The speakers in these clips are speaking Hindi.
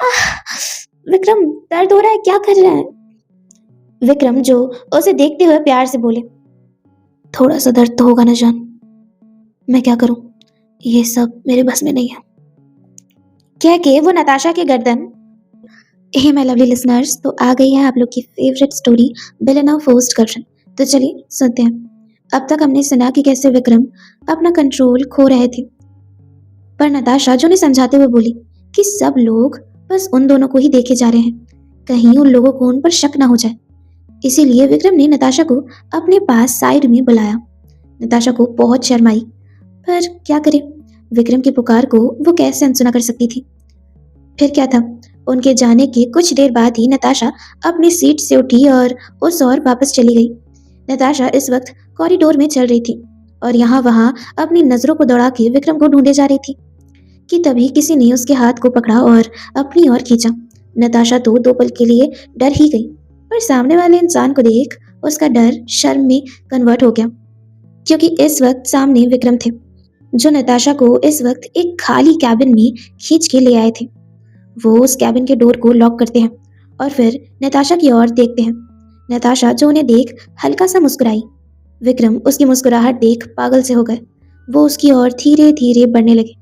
आह! विक्रम, दर्द हो रहा है, क्या कर रहा है? विक्रम जो उसे देखते हुए प्यार से बोले, थोड़ा सा दर्द तो होगा ना जान, मैं क्या करूं, ये सब मेरे बस में नहीं है। कह के वो नताशा के गर्दन। हे माय लवली लिसनर्स, तो आ गई है आप लोग की favourite story, villain of first girlfriend. तो चलिए सुनते हैं। अब तक हमने सुना कि कैसे विक्रम अपना कंट्रोल खो रहे थे, पर नताशा जो उन्हें समझाते हुए बोली कि सब लोग बस उन दोनों को ही देखे जा रहे हैं, कहीं उन लोगों को उन पर शक ना हो जाए। इसीलिए विक्रम ने नताशा को अपने पास साइड में बुलाया। नताशा को बहुत शर्म आई, पर क्या करे, विक्रम की पुकार को वो कैसे अनसुना कर सकती थी। फिर क्या था, उनके जाने के कुछ देर बाद ही नताशा अपनी सीट से उठी और उस ओर वापस चली गई। नताशा इस वक्त कॉरिडोर में चल रही थी और यहाँ वहाँ अपनी नजरों को दौड़ा के विक्रम को ढूंढे जा रही थी कि तभी किसी ने उसके हाथ को पकड़ा और अपनी ओर खींचा। नताशा तो 2 पल के लिए डर ही गई, पर सामने वाले इंसान को देख उसका डर शर्म में कन्वर्ट हो गया, क्योंकि इस वक्त सामने विक्रम थे, जो नताशा को इस वक्त एक खाली कैबिन में खींच के ले आए थे। वो उस कैबिन के डोर को लॉक करते हैं और फिर नताशा की ओर देखते हैं। नताशा जो उन्हें देख हल्का सा मुस्कुराई। विक्रम उसकी मुस्कुराहट देख पागल से हो गए। वो उसकी ओर धीरे धीरे बढ़ने लगे।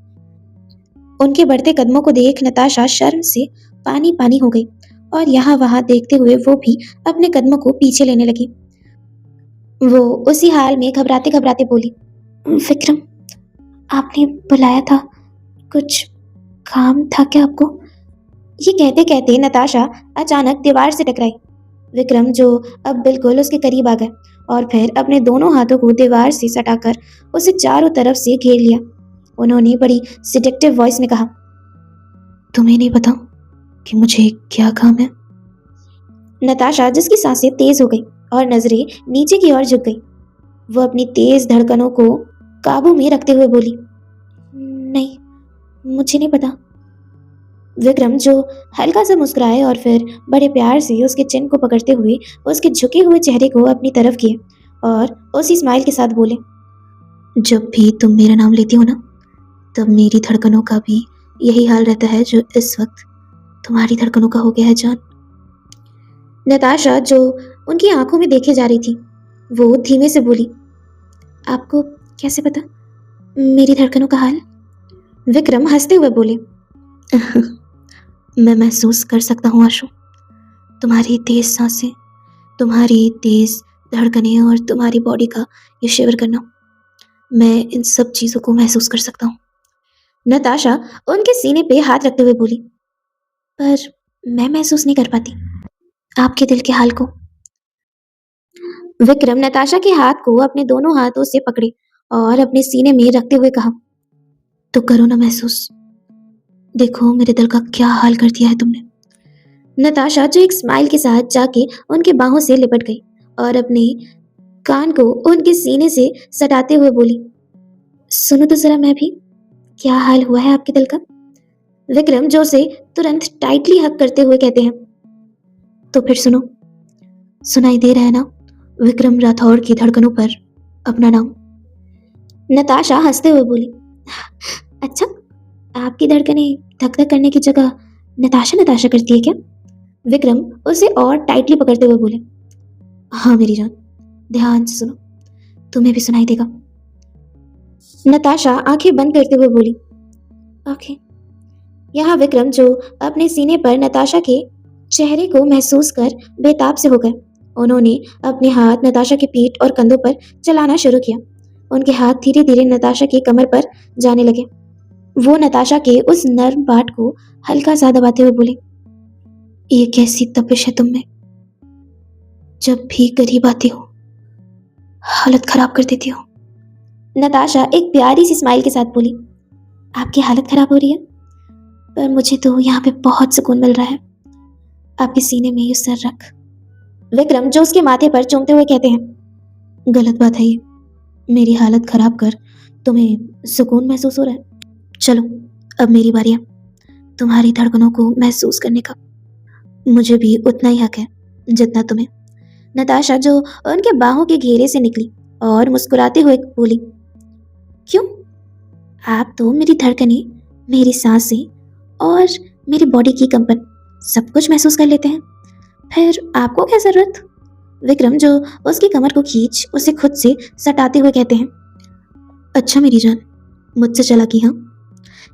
उनके बढ़ते कदमों को देख नताशा शर्म से पानी पानी हो गई और यहाँ वहाँ देखते हुए वो भी अपने कदमों को पीछे लेने लगी। वो उसी हाल में घबराते घबराते बोली, विक्रम, आपने बुलाया था, कुछ काम था क्या आपको? ये कहते कहते नताशा अचानक दीवार से टकराई। विक्रम जो अब बिल्कुल उसके करीब आ गए और फिर अपने दोनों हाथों को दीवार से सटाकर उसे चारों तरफ से घेर लिया। उन्होंने बड़ी सिडेक्टिव वॉइस में कहा, तुम्हें नहीं पता कि मुझे क्या काम है? नताशा जिसकी सांसें तेज हो गई और नजरें नीचे की ओर झुक गई, वो अपनी तेज धड़कनों को काबू में रखते हुए बोली, नहीं, मुझे नहीं पता। विक्रम जो हल्का सा मुस्कुराए और फिर बड़े प्यार से उसके चिन को पकड़ते हुए उसके झुके हुए चेहरे को अपनी तरफ किए और उसी स्माइल के साथ बोले, जब भी तुम मेरा नाम लेती हो ना, तब मेरी धड़कनों का भी यही हाल रहता है जो इस वक्त तुम्हारी धड़कनों का हो गया है जान। नताशा जो उनकी आंखों में देखे जा रही थी, वो धीमे से बोली, आपको कैसे पता मेरी धड़कनों का हाल? विक्रम हंसते हुए बोले, मैं महसूस कर सकता हूँ आशु, तुम्हारी तेज सांसें, तुम्हारी तेज धड़कनें और तुम्हारी बॉडी का ये शिवर करना, मैं इन सब चीजों को महसूस कर सकता हूँ। नताशा उनके सीने पे हाथ रखते हुए बोली, पर मैं महसूस नहीं कर पाती आपके दिल के हाल को। विक्रम नताशा के हाथ को अपने दोनों हाथों से पकड़े और अपने सीने में रखते हुए कहा, तो करो ना महसूस, देखो मेरे दिल का क्या हाल कर दिया है तुमने। नताशा जो एक स्माइल के साथ जाके उनके बाहों से लिपट गई और अपने कान को उनके सीने से सटाते हुए बोली, सुनो तो जरा मैं भी, क्या हाल हुआ है आपके दिल का? विक्रम जो से तुरंत टाइटली हक करते हुए कहते हैं, तो फिर सुनो, सुनाई दे रहा है ना विक्रम राठौड़ की धड़कनों पर अपना नाम? नताशा हंसते हुए बोली, अच्छा, आपकी धड़कनें धक धक करने की जगह नताशा नताशा करती है क्या? विक्रम उसे और टाइटली पकड़ते हुए बोले, हाँ मेरी जान, ध्यान से सुनो, तुम्हें भी सुनाई देगा। नताशा आंखें बंद करते हुए बोली, आंखें। यहाँ विक्रम जो अपने सीने पर नताशा के चेहरे को महसूस कर बेताब से हो गए। उन्होंने अपने हाथ नताशा की पीठ और कंधों पर चलाना शुरू किया। उनके हाथ धीरे धीरे नताशा की कमर पर जाने लगे। वो नताशा के उस नर्म पार्ट को हल्का सा दबाते हुए बोले, ये कैसी तपिश है तुम में, जब भी करीब आती हो हालत खराब कर देती हो। नताशा एक प्यारी सी स्माइल के साथ बोली, आपकी हालत खराब हो रही है, पर मुझे तो यहाँ पे बहुत सुकून मिल रहा है, आपके सीने में ये सर रख। विक्रम जो उसके माथे पर चूमते हुए कहते हैं, गलत बात है ये, मेरी हालत खराब कर तुम्हें सुकून महसूस हो रहा है? चलो अब मेरी बारी है तुम्हारी धड़कनों को महसूस करने का, मुझे भी उतना ही हक है जितना तुम्हें। नताशा जो उनके बाहों के घेरे से निकली और मुस्कुराते हुए बोली, क्यों, आप तो मेरी धड़कनें, मेरी सांसें और मेरी बॉडी की कंपन सब कुछ महसूस कर लेते हैं। फिर आपको क्या जरूरत? विक्रम जो उसकी कमर को खींच उसे खुद से सटाते हुए कहते हैं। अच्छा मेरी जान, मुझसे चालाकी हाँ?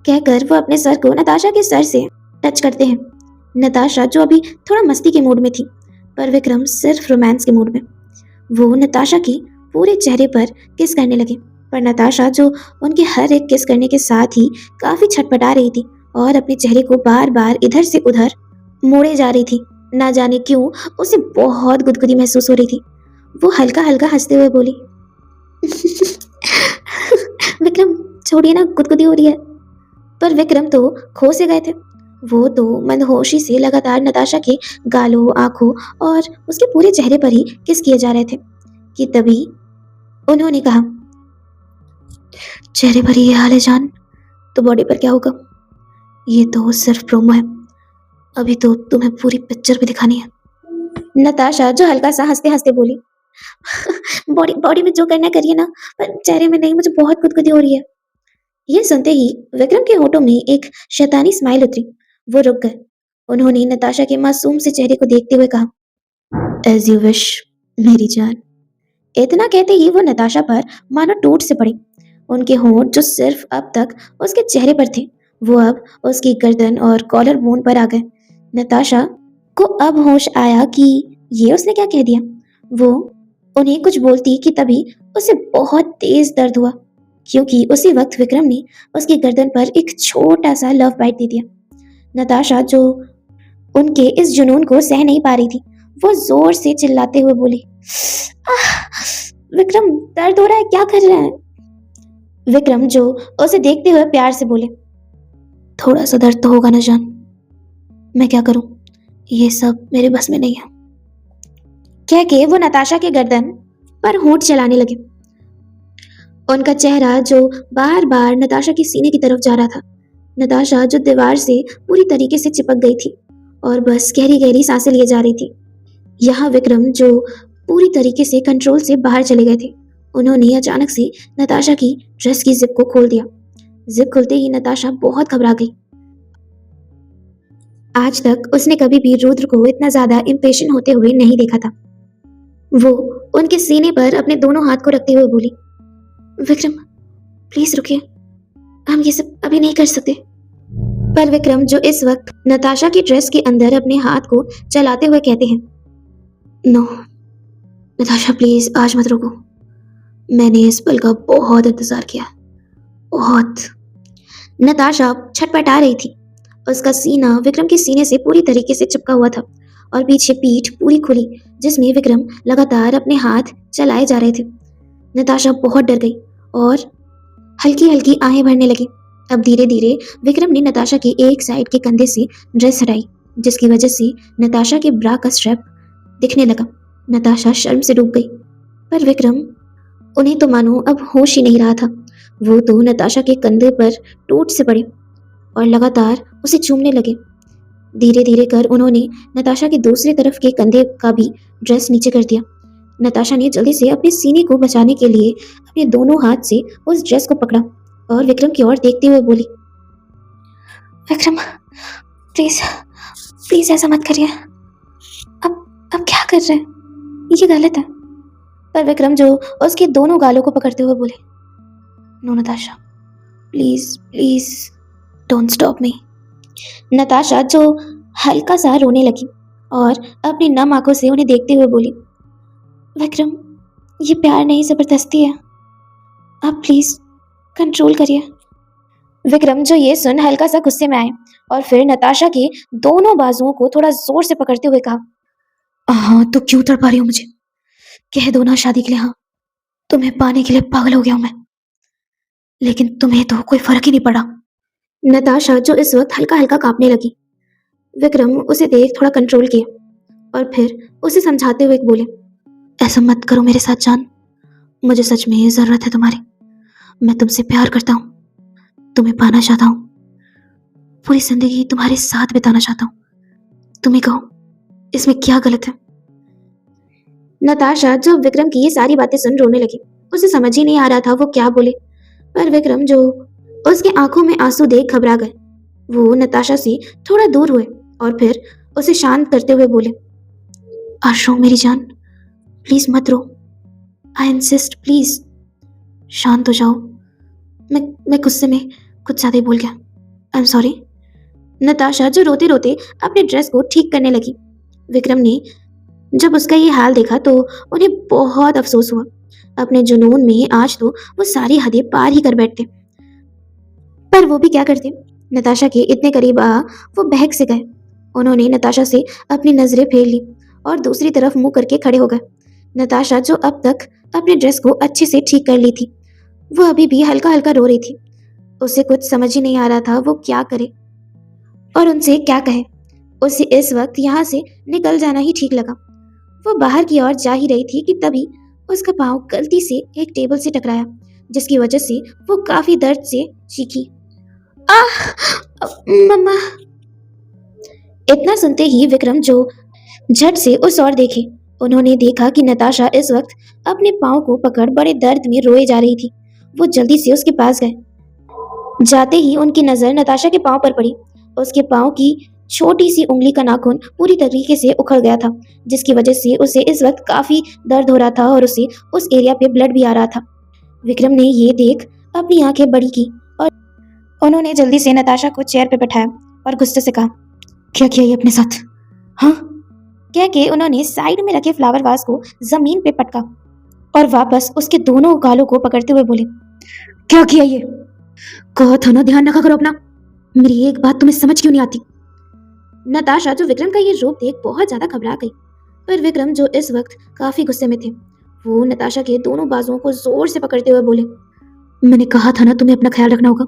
कहकर वो अपने सर को नताशा के सर से टच करते हैं। नताशा जो अभी थोड़ा मस्ती के मूड में थी, पर विक्रम सिर्फ रोमांस के मूड में। वो नताशा की पूरे चेहरे पर किस करने लगे, पर नताशा जो उनके हर एक किस करने के साथ ही काफी छटपटा रही थी और अपने चेहरे को बार बार इधर से उधर मोड़े जा रही थी। ना जाने क्यों उसे बहुत गुदगुदी महसूस हो रही थी। वो हल्का हल्का हंसते हुए बोली, विक्रम छोड़िए ना, गुदगुदी हो रही है। पर विक्रम तो खो से गए थे। वो तो मनहोशी से लगातार नताशा के गालों, आंखों और उसके पूरे चेहरे पर ही किस किए जा रहे थे कि तभी उन्होंने कहा, चेहरे पर ये हाल है जान, तो बॉडी पर क्या होगा? ये तो सिर्फ प्रोमो है, अभी तो तुम्हें पूरी पिक्चर भी दिखानी है। नताशा जो हल्का सा हंसते हंसते बोली, बॉडी बॉडी में जो करना है करिए ना, पर चेहरे में नहीं, मुझे बहुत गुदगुदी हो रही है। ये सुनते ही विक्रम के होठों में एक शैतानी स्माइल उतरी। वो रुक गए। उन्होंने नताशा के मासूम से चेहरे को देखते हुए कहा, एज यू विश मेरी जान। इतना कहते ही वो नताशा पर मानो टूट से पड़ी। उनके होंठ जो सिर्फ अब तक उसके चेहरे पर थे, वो अब उसकी गर्दन और कॉलर बोन पर आ गए। नताशा को अब होश आया कि ये उसने क्या कह दिया। वो उन्हें कुछ बोलती कि तभी उसे बहुत तेज दर्द हुआ, क्योंकि उसी वक्त विक्रम ने उसकी गर्दन पर एक छोटा सा लव बाइट दे दिया। नताशा जो उनके इस जुनून को सह नहीं पा रही थी, वो जोर से चिल्लाते हुए बोली, आह, विक्रम दर्द हो रहा है, क्या कर रहा है? विक्रम जो उसे देखते हुए प्यार से बोले, थोड़ा सा दर्द तो होगा ना जान, मैं क्या करूं, ये सब मेरे बस में नहीं है। कह के वो नताशा के गर्दन पर होंठ चलाने लगे। उनका चेहरा जो बार बार नताशा के सीने की तरफ जा रहा था। नताशा जो दीवार से पूरी तरीके से चिपक गई थी और बस गहरी गहरी सांसें लिए जा रही थी। यहाँ विक्रम जो पूरी तरीके से कंट्रोल से बाहर चले गए थे। उन्होंने अचानक से नताशा की ड्रेस की जिप को खोल दिया। जिप खुलते ही नताशा बहुत घबरा गई। आज तक उसने कभी भी रुद्र को इतना ज्यादा इम्पेशेंट होते हुए नहीं देखा था। वो उनके सीने पर अपने दोनों हाथ को रखते हुए बोली, विक्रम प्लीज रुकिए, हम ये सब अभी नहीं कर सकते। पर विक्रम जो इस वक्त नताशा की ड्रेस के अंदर अपने हाथ को चलाते हुए कहते हैं, नो नताशा प्लीज आज मत रुको, मैंने इस पल का बहुत इंतजार किया, बहुत। नताशा छटपटा रही थी। उसका सीना विक्रम के सीने से पूरी तरीके से चिपका हुआ था और पीछे पीठ पूरी खुली, जिसमें विक्रम लगातार अपने हाथ चलाए जा रहे थे। नताशा बहुत डर गई और हल्की हल्की आहें भरने लगी। अब धीरे धीरे विक्रम ने नताशा के एक साइड के कंधे से ड्रेस हटाई, जिसकी वजह से नताशा के ब्रा का स्ट्रैप दिखने लगा। नताशा शर्म से डूब गई, पर विक्रम उन्हें तो मानो अब होश ही नहीं रहा था। वो तो नताशा के कंधे पर टूट से पड़े और लगातार उसे चूमने लगे। धीरे धीरे कर उन्होंने नताशा के दूसरी तरफ के कंधे का भी ड्रेस नीचे कर दिया। नताशा ने जल्दी से अपने सीने को बचाने के लिए अपने दोनों हाथ से उस ड्रेस को पकड़ा और विक्रम की ओर देखते हुए बोली, विक्रम प्लीज प्लीज ऐसा मत करिए, अब क्या कर रहे हैं, ये गलत है। पर विक्रम जो उसके दोनों गालों को पकड़ते हुए बोले, no Natasha please please don't stop me. Natasha जो हल्का सा रोने लगी और अपनी नम आंखों से उन्हें देखते हुए बोली, विक्रम ये प्यार नहीं जबरदस्ती है, आप प्लीज कंट्रोल करिए। विक्रम जो ये सुन हल्का सा गुस्से में आए और फिर नताशा के दोनों बाजुओं को थोड़ा जोर से पकड़ते हुए कहा, हाँ तो क्यों तड़पा रही हो मुझे, कह दो ना शादी के लिए हाँ, तुम्हें पाने के लिए पागल हो गया हूं मैं, लेकिन तुम्हें तो कोई फर्क ही नहीं पड़ा। नताशा जो इस वक्त हल्का हल्का कांपने लगी। विक्रम उसे देख थोड़ा कंट्रोल किया और फिर उसे समझाते हुए बोले, ऐसा मत करो मेरे साथ जान, मुझे सच में जरूरत है तुम्हारी, मैं तुमसे प्यार करता हूँ, तुम्हें पाना चाहता हूँ, पूरी जिंदगी तुम्हारे साथ बिताना चाहता हूँ, तुम्हें कहो इसमें क्या गलत है। नताशा जब विक्रम की ये सारी बातें सुन रोने लगी। उसे समझ ही नहीं आ रहा था वो क्या बोले, पर विक्रम जो उसके आंखों में आंसू देख घबरा गए। वो नताशा से थोड़ा दूर हुए और फिर उसे शांत करते हुए बोले, आशु मेरी जान, प्लीज मत रो, आई इंसिस्ट प्लीज, शांत हो जाओ। मैं गुस्से में कुछ ज्यादा ही बोल गया, आई एम सॉरी। नताशा जो रोते रोते अपने ड्रेस को ठीक करने लगी। विक्रम ने जब उसका ये हाल देखा तो उन्हें बहुत अफसोस हुआ। अपने जुनून में आज तो वो सारी हदें पार ही कर बैठते, पर वो भी क्या करते। नताशा के इतने करीब आ वो बहक से गए। उन्होंने नताशा से अपनी नजरें फेर ली और दूसरी तरफ मुंह करके खड़े हो गए। नताशा जो अब तक अपने ड्रेस को अच्छे से ठीक कर ली थी, वो अभी भी हल्का हल्का रो रही थी। उसे कुछ समझ ही नहीं आ रहा था वो क्या करे और उनसे क्या कहे। उसे इस वक्त यहाँ से निकल जाना ही ठीक लगा। वो बाहर की ओर जा ही रही थी कि तभी उसका पाँव गलती से एक टेबल से टकराया, जिसकी वजह से वो काफी दर्द से चीखी, आह मम्मा। इतना सुनते ही विक्रम जो झट से उस ओर देखे, उन्होंने देखा कि नताशा इस वक्त अपने पाँव को पकड़ बड़े दर्द में रोए जा रही थी। वो जल्दी से उसके पास गए। जाते ही उनकी नजर नताशा के पाँव पर पड़ी। उसके पाँव की छोटी सी उंगली का नाखून पूरी तरीके से उखड़ गया था, जिसकी वजह से उसे इस वक्त काफी दर्द हो रहा था और उसे उस एरिया पे ब्लड भी आ रहा था। विक्रम ने ये देख अपनी आंखें बड़ी की और उन्होंने जल्दी से नताशा को चेयर पे बैठाया और गुस्से से कहा, क्या किया ये अपने साथ? हाँ, कह के उन्होंने साइड में रखे फ्लावर वास को जमीन पे पटका और वापस उसके दोनों गालों को पकड़ते हुए बोले, क्या किया ये? कहा था ना ध्यान रखा करो अपना। मेरी एक बात तुम्हें समझ क्यों नहीं आती? नताशा जो विक्रम का ये रूप देख बहुत ज्यादा घबरा गई, पर विक्रम जो इस वक्त काफी गुस्से में थे, वो नताशा के दोनों बाजुओं को जोर से पकड़ते हुए बोले, मैंने कहा था ना तुम्हें अपना ख्याल रखना होगा।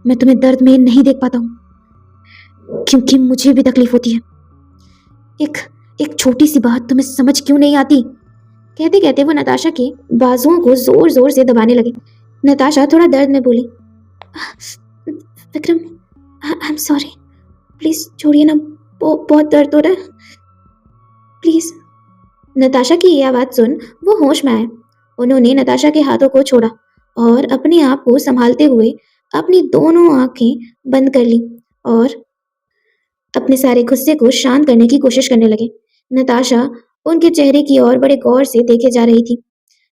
मैं तुम्हें दर्द में नहीं देख पाता हूँ क्योंकि मुझे भी तकलीफ होती है। एक एक छोटी सी बात तुम्हें समझ क्यों नहीं आती? कहते कहते वो नताशा के बाजुओं को जोर जोर से दबाने लगे। नताशा थोड़ा दर्द में बोली, Vikram I am sorry, please छोड़िए ना, बहुत दर्द हो रहा है प्लीज। नताशा की ये आवाज सुन वो होश में आए। उन्होंने नताशा के हाथों को छोड़ा और अपने आप को संभालते हुए अपनी दोनों आंखें बंद कर ली और अपने सारे गुस्से को शांत करने की कोशिश करने लगे। नताशा उनके चेहरे की ओर बड़े गौर से देखे जा रही थी।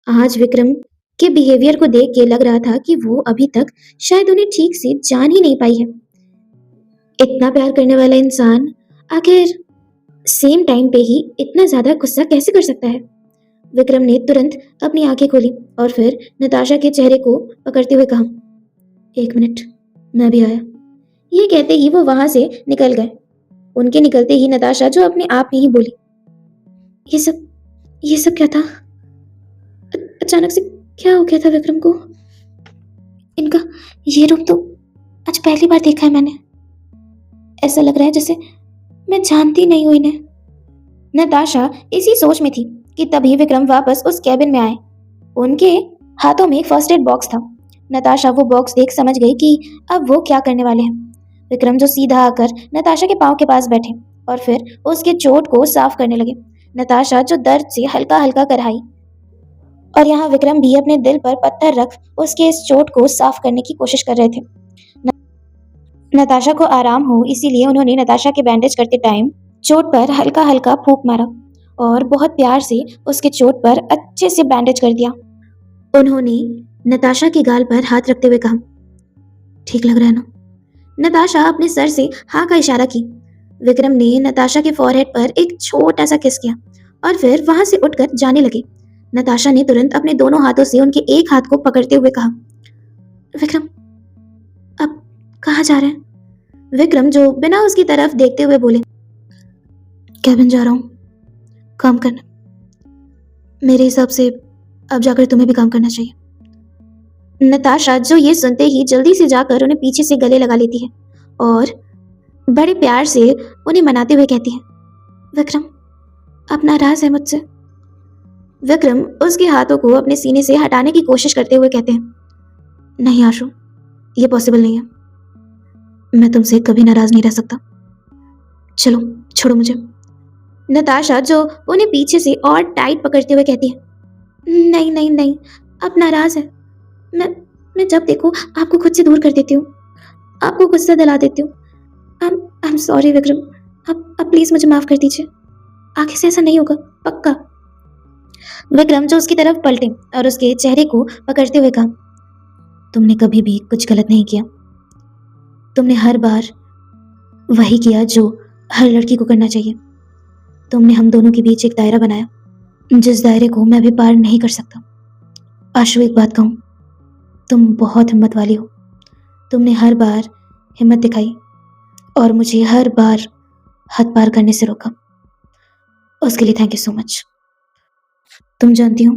आज विक्रम के बिहेवियर को देख के लग रहा था कि वो अभी तक शायद उन्हें ठीक से जान ही नहीं पाई है। इतना प्यार करने वाला इंसान आखिर सेम टाइम पे ही इतना ज्यादा गुस्सा कैसे कर सकता है? विक्रम ने तुरंत अपनी आंखें खोली और फिर नताशा के चेहरे को पकड़ते हुए कहा, एक मिनट, मैं भी आया। ये कहते ही वो वहां से निकल गए। उनके निकलते ही नताशा जो अपने आप में ही बोली, ये सब क्या था? अचानक से क्या हो गया था विक्रम को? इनका ये रूप तो आज पहली बार देखा है मैंने। ऐसा लग रहा है जैसे मैं जानती नहीं हूं इन्हें। नताशा इसी सोच में थी कि तभी विक्रम वापस उस कैबिन में आए। उनके हाथों में एक फर्स्ट एड बॉक्स था। नताशा वो बॉक्स देख समझ गई कि अब वो क्या करने वाले हैं। विक्रम जो सीधा आकर नताशा के पाँव के पास बैठे और फिर उसके चोट को साफ करने लगे। नताशा जो दर्द से हल्का हल्का कराई और यहाँ विक्रम भी अपने दिल पर पत्थर रख उसके इस चोट को साफ करने की कोशिश कर रहे थे। नताशा को आराम हो इसीलिए उन्होंने नताशा के बैंडेज करते टाइम चोट पर हल्का हल्का फूंक मारा और बहुत प्यार से उसके चोट पर अच्छे से बैंडेज कर दिया। उन्होंने नताशा के गाल पर हाथ रखते हुए कहा, ठीक लग रहा है ना? नताशा अपने सर से हाँ का इशारा की। विक्रम ने नताशा के फॉरहेड पर एक छोटा सा किस किया और फिर वहां से उठकर जाने लगे। नताशा ने तुरंत अपने दोनों हाथों से उनके एक हाथ को पकड़ते हुए कहा, विक्रम अब कहाँ जा रहे हैं? विक्रम जो बिना उसकी तरफ देखते हुए बोले, कैबिन जा रहा हूँ काम करना। मेरे हिसाब से अब जाकर तुम्हें भी काम करना चाहिए। नताशा जो ये सुनते ही जल्दी से जाकर उन्हें पीछे से गले लगा लेती है और बड़े प्यार से उन्हें मनाते हुए कहती है, विक्रम आप नाराज है मुझसे? विक्रम उसके हाथों को अपने सीने से हटाने की कोशिश करते हुए कहते हैं, नहीं आशु, ये पॉसिबल नहीं है। मैं तुमसे कभी नाराज नहीं रह सकता। चलो छोड़ो मुझे। नताशा जो उन्हें पीछे से और टाइट पकड़ते हुए कहती है, नहीं नहीं नहीं, आप नाराज है। मैं जब देखो आपको खुद से दूर कर देती हूँ, आपको गुस्सा दिला देती हूँ, आई एम सॉरी विक्रम, आप प्लीज मुझे माफ कर दीजिए। आगे से ऐसा नहीं होगा, पक्का। विक्रम जो उसकी तरफ पलटे और उसके चेहरे को पकड़ते हुए कहा, तुमने कभी भी कुछ गलत नहीं किया। तुमने हर बार वही किया जो हर लड़की को करना चाहिए। तुमने हम दोनों के बीच एक दायरा बनाया, जिस दायरे को मैं भी पार नहीं कर सकता। आशु, एक बात कहूँ, तुम बहुत हिम्मत वाली हो। तुमने हर बार हिम्मत दिखाई और मुझे हर बार हद पार करने से रोका। उसके लिए थैंक यू सो मच। तुम जानती हो,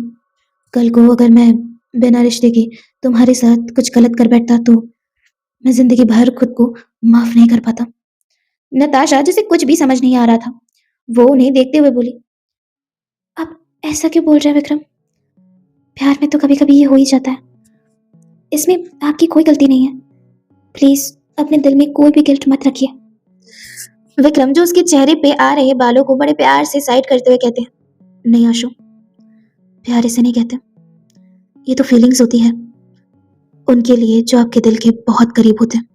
कल को अगर मैं बिना रिश्ते के तुम्हारे साथ कुछ गलत कर बैठता तो मैं जिंदगी भर खुद को माफ नहीं कर पाता। नताशा, जिसे कुछ भी समझ नहीं आ रहा था, वो उन्हें देखते हुए बोली, आप ऐसा क्यों बोल रहे हैं विक्रम? प्यार में तो कभी कभी ये हो ही जाता है। इसमें आपकी कोई गलती नहीं है। प्लीज अपने दिल में कोई भी गिल्ट मत रखिए। विक्रम जो उसके चेहरे पे आ रहे बालों को बड़े प्यार से साइड करते हुए कहते हैं, नहीं आशु, प्यार इसे नहीं कहते। ये तो फीलिंग्स होती है उनके लिए जो आपके दिल के बहुत करीब होते हैं।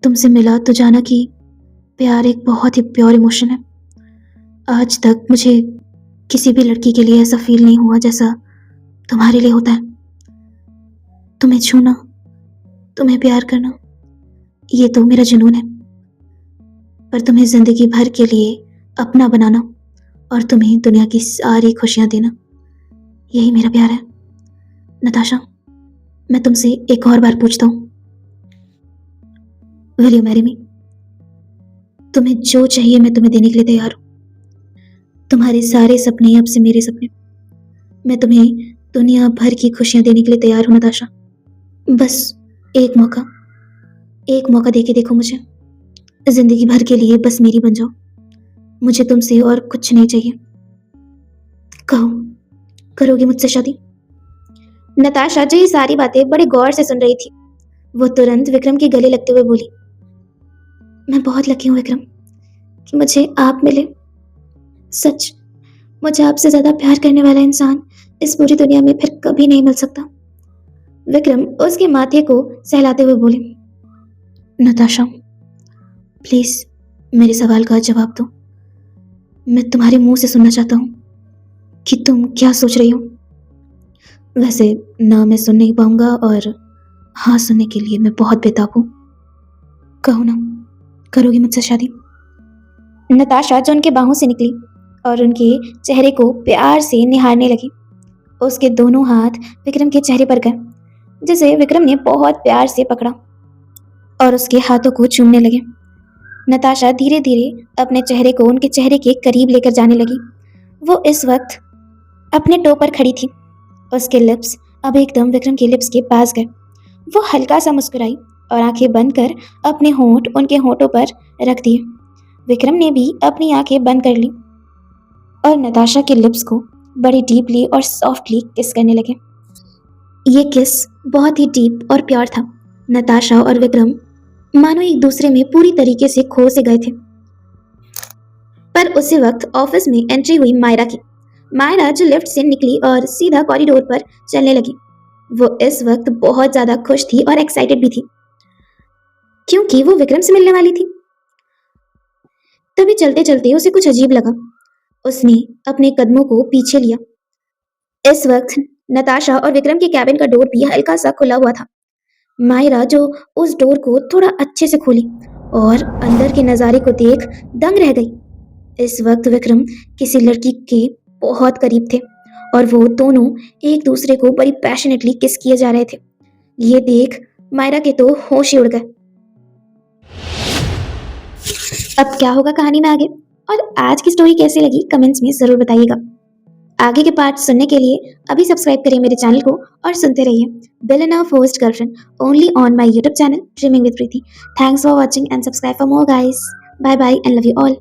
तुमसे मिला तो जाना कि प्यार एक बहुत ही प्योर इमोशन है। आज तक मुझे किसी भी लड़की के लिए ऐसा फील नहीं हुआ जैसा तुम्हारे लिए होता है। तुम्हें छूना, तुम्हें प्यार करना, ये तो मेरा जुनून है। पर तुम्हें जिंदगी भर के लिए अपना बनाना और तुम्हें दुनिया की सारी खुशियां देना, यही मेरा प्यार है। नताशा, मैं तुमसे एक और बार पूछता हूँ, विल यू मैरी मी? तुम्हें जो चाहिए मैं तुम्हें देने के लिए तैयार हूँ। तुम्हारे सारे सपने अब से मेरे सपने। मैं तुम्हें दुनिया भर की खुशियां देने के लिए तैयार हूँ नताशा। बस एक मौका देके देखो मुझे। जिंदगी भर के लिए बस मेरी बन जाओ। मुझे तुमसे और कुछ नहीं चाहिए। कहो, करोगे मुझसे शादी? नताशा जो ये सारी बातें बड़े गौर से सुन रही थी, वो तुरंत विक्रम के गले लगते हुए बोली, मैं बहुत लकी हूँ विक्रम कि मुझे आप मिले। सच, मुझे आपसे ज्यादा प्यार करने वाला इंसान इस पूरी दुनिया में फिर कभी नहीं मिल सकता। विक्रम उसके माथे को सहलाते हुए बोले, नताशा प्लीज मेरे सवाल का जवाब दो। मैं तुम्हारे मुंह से सुनना चाहता हूँ कि तुम क्या सोच रही हो। वैसे ना मैं सुन नहीं पाऊंगा और हाँ सुनने के लिए मैं बहुत बेताब हूँ। कहो ना, करोगी मुझसे शादी? नताशा जो उनके बाहों से निकली और उनके चेहरे को प्यार से निहारने लगी। उसके दोनों हाथ विक्रम के चेहरे पर गए, जिसे विक्रम ने बहुत प्यार से पकड़ा और उसके हाथों को चूमने लगे। नताशा धीरे धीरे अपने चेहरे को उनके चेहरे के करीब लेकर जाने लगी। वो इस वक्त अपने टो पर खड़ी थी। उसके लिप्स अब एकदम विक्रम के लिप्स के पास गए। वो हल्का सा मुस्कुराई और आंखें बंद कर अपने होंठ उनके होंठों पर रख दिए। विक्रम ने भी अपनी आंखें बंद कर ली और नताशा के लिप्स को बड़ी डीपली और सॉफ्टली किस करने लगे। ये किस बहुत ही डीप और प्योर था। नताशा और विक्रम मानो एक दूसरे में पूरी तरीके से खो से गए थे। पर उसी वक्त ऑफिस में एंट्री हुई मायरा की। मायरा जो लिफ्ट से निकली और सीधा कॉरिडोर पर चलने लगी। वो इस वक्त बहुत ज्यादा खुश थी और एक्साइटेड भी थी, क्योंकि वो विक्रम से मिलने वाली थी। तभी चलते चलते उसे कुछ अजीब लगा। उसने अपने कदमों को पीछे लिया। इस वक्त नताशा और विक्रम के कैबिन का डोर भी हल्का सा खुला हुआ था। मायरा जो उस डोर को थोड़ा अच्छे से खोली और अंदर के नजारे को देख दंग रह गई। इस वक्त विक्रम किसी लड़की के बहुत करीब थे और वो दोनों एक दूसरे को बड़ी पैशनेटली किस किए जा रहे थे। ये देख मायरा के तो होश ही उड़ गए। अब क्या होगा कहानी में आगे, और आज की स्टोरी कैसी लगी कमेंट्स में जरूर बताइएगा। आगे के पार्ट सुनने के लिए अभी सब्सक्राइब करिए मेरे चैनल को और सुनते रहिए billionaire first girlfriend only on my YouTube channel dreaming with Preeti. Thanks for watching and subscribe for more guys. Bye bye and love you all.